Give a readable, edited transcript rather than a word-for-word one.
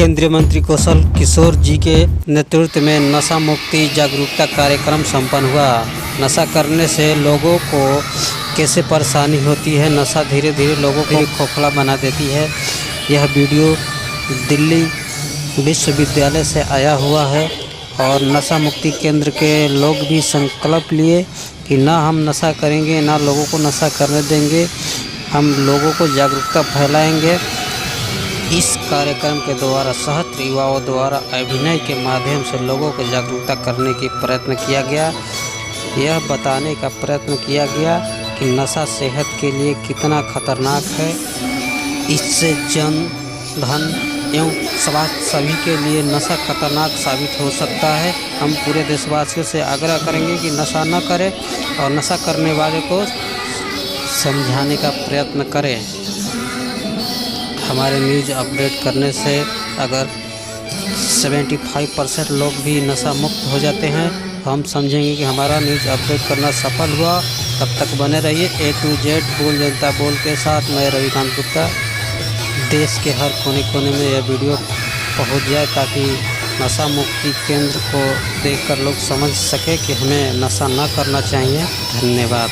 केंद्रीय मंत्री कौशल किशोर जी के नेतृत्व में नशा मुक्ति जागरूकता कार्यक्रम संपन्न हुआ। नशा करने से लोगों को कैसे परेशानी होती है, नशा धीरे धीरे लोगों को खोखला बना देती है। यह वीडियो दिल्ली विश्वविद्यालय से आया हुआ है और नशा मुक्ति केंद्र के लोग भी संकल्प लिए कि ना हम नशा करेंगे, ना लोगों को नशा करने देंगे, हम लोगों को जागरूकता फैलाएंगे। इस कार्यक्रम के द्वारा सहस्त्र युवाओं द्वारा अभिनय के माध्यम से लोगों को जागरूकता करने की प्रयत्न किया गया। यह बताने का प्रयत्न किया गया कि नशा सेहत के लिए कितना खतरनाक है। इससे जन धन एवं स्वास्थ्य सभी के लिए नशा खतरनाक साबित हो सकता है। हम पूरे देशवासियों से आग्रह करेंगे कि नशा न करें और नशा करने वाले को समझाने का प्रयत्न करें। हमारे न्यूज़ अपडेट करने से अगर 75% लोग भी नशा मुक्त हो जाते हैं, हम समझेंगे कि हमारा न्यूज़ अपडेट करना सफल हुआ। तब तक बने रहिए A to Z बोल जनता बोल के साथ। मैं रविकांत गुप्ता। देश के हर कोने कोने में यह वीडियो पहुंच जाए ताकि नशा मुक्ति केंद्र को देखकर लोग समझ सके कि हमें नशा न करना चाहिए। धन्यवाद।